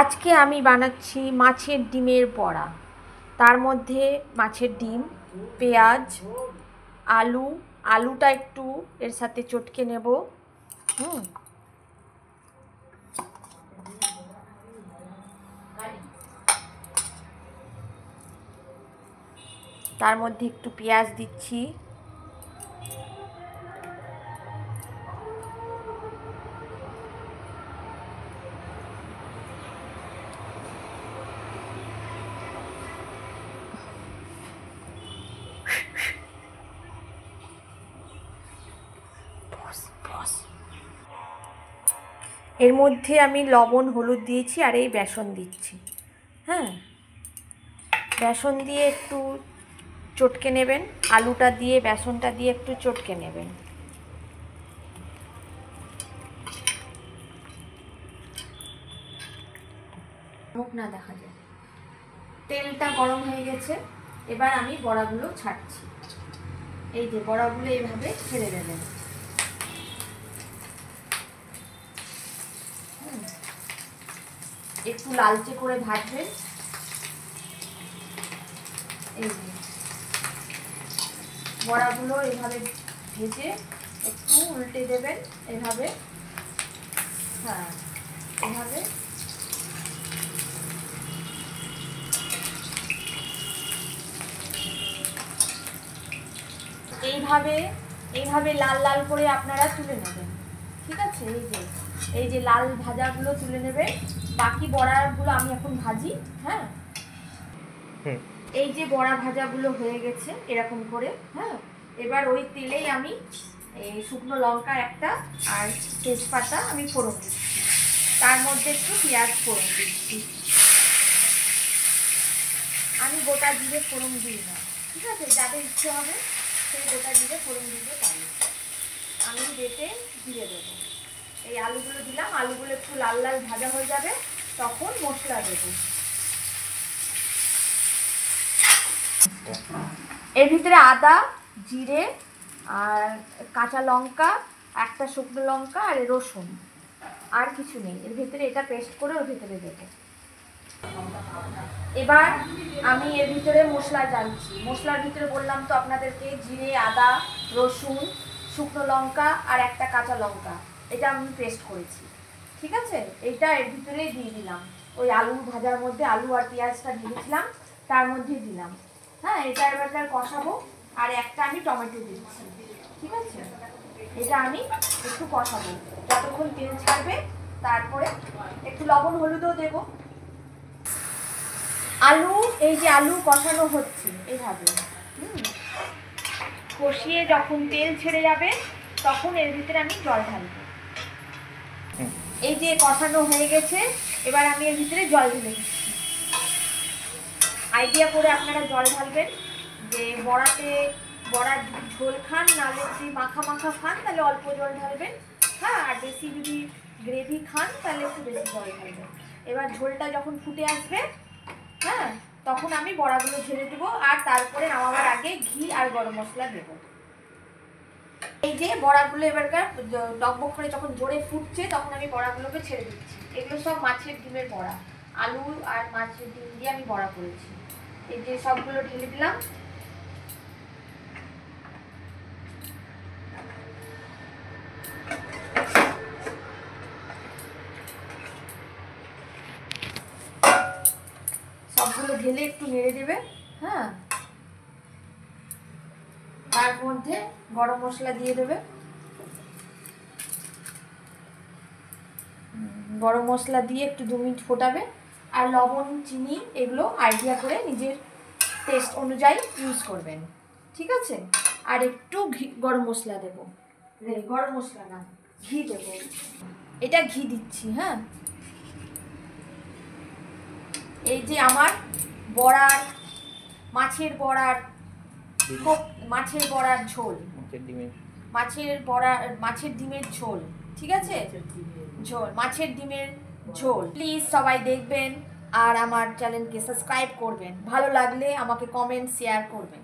আজকে আমি বানাচ্ছি মাছের ডিমের বড়া। তার মধ্যে মাছের ডিম, পেঁয়াজ, আলুটা একটু এর সাথে চটকে নেব। তার মধ্যে একটু পেঁয়াজ দিচ্ছি, এর মধ্যে আমি লবণ হলুদ দিয়েছি আর এই বেসন দিচ্ছি। হ্যাঁ, বেসন দিয়ে একটু চটকে নেবেন, আলুটা দিয়ে বেসনটা দিয়ে একটু চটকে নেবেন। মুখ না দেখা যায়। তেলটা গরম হয়ে গেছে, এবার আমি বড়াগুলো ছাড়ছি। এই যে বড়াগুলো এইভাবে ছেড়ে দেবেন। একটু লালচে করে ভাজবেন। এই যে বড়াগুলো এইভাবে ভেজে একটু উল্টে দেবেন, এভাবে। হ্যাঁ, এভাবে এইভাবে লাল লাল করে আপনারা তুলে নেবেন। ঠিক আছে, এই যে লাল ভাজাগুলো তুলে নেবেন। বাকি বড়াগুলো আমি এখন ভাজি। হ্যাঁ, এই যে বড়া ভাজাগুলো হয়ে গেছে এরকম করে। হ্যাঁ, এবার ওই তেলেই আমি এই শুকনো লঙ্কা একটা আর তেজপাতা আমি ফোড়ন দিচ্ছি। তার মধ্যে একটু পেঁয়াজ ফোড়ন দিচ্ছি। আমি গোটা জিরে ফোড়ন দিই না। ঠিক আছে, যাদের ইচ্ছে হবে সেই গোটা জিরে ফোড়ন দিতে পারি। আমি বেটে দিয়ে দেবো। এই আলুগুলো দিলাম, আলুগুলো একটু লাল লাল ভাজা হয়ে যাবে, তখন মশলা দেবো। এর ভিতরে আদা, জিরে আর কাঁচা লঙ্কা, একটা শুকনো লঙ্কা আর রসুন, আর কিছু নেই। এর ভিতরে এটা পেস্ট করে ওর ভিতরে দেবো। এবার আমি এর ভিতরে মশলা ঢালছি। মশলার ভিতরে বললাম তো আপনাদেরকে, জিরে, আদা, রসুন, শুকনো লঙ্কা আর একটা কাঁচা লঙ্কা, এটা আমি পেস্ট করেছি। ঠিক আছে, এইটা এর ভিতরে দিয়ে দিলাম। ওই আলু ভাজার মধ্যে আলু আর পেঁয়াজটা ভেজেছিলাম তার মধ্যে দিলাম। হ্যাঁ, এটা এবার কষাবো। আর একটা আমি টমেটো দিচ্ছি। ঠিক আছে, এটা আমি একটু কষাবো যতক্ষণ তেল ছাড়বে। তারপরে একটু লবণ হলুদও দেবো। এই যে আলু কষানো হচ্ছে এইভাবে। কষিয়ে যখন তেল ছেড়ে যাবে তখন এর ভিতরে আমি জল ঢালবো। এই যে কষানো হয়ে গেছে, এবার আমি এর ভিতরে জল ঢেলে দিচ্ছি। আইডিয়া করে আপনারা জল ঢালবেন, যে বড়ার ঝোল খান, নাহলে যদি মাখা মাখা খান তাহলে অল্প জল ঢালবেন। হ্যাঁ, আর বেশি যদি গ্রেভি খান তাহলে একটু বেশি জল ঢালবেন। এবার ঝোলটা যখন ফুটে আসবে, হ্যাঁ, তখন আমি বড়াগুলো ঝেড়ে দেবো। আর তারপরে নামাবার আগে ঘি আর গরম মশলা দেবো। এই যে বড়াগুলো এবারকার টকবক করে যখন জোরে ফুটছে তখন আমি বড়াগুলোকে ছেড়ে দিচ্ছি। এগুলো সব মাছের ডিমের বড়া, আলু আর মাছের ডিম দিয়ে আমি বড়া করেছি। এই যে সবগুলো ঢেলে দিলাম। সবগুলো ঢেলে একটু নেড়ে দেবে। হ্যাঁ, তার মধ্যে গরম মশলা দিয়ে দেবে। গরম মশলা দিয়ে একটু 2 মিনিট ফোটাবে। আর লবণ, চিনি এগুলো আইডিয়া করে নিজের টেস্ট অনুযায়ী ইউজ করবেন। ঠিক আছে, আর একটু গরম মশলা দেবো। গরম মশলা না, ঘি দেবো। এটা ঘি দিচ্ছি। হ্যাঁ, এই যে আমার মাছের বড়ার ঝোল, মাছের ডিমের ঝোল। ঠিক আছে, মাছের ডিমের ঝোল। প্লিজ সবাই দেখবেন আর আমার চ্যানেলকে সাবস্ক্রাইব করবেন। ভালো লাগলে আমাকে কমেন্ট শেয়ার করবেন।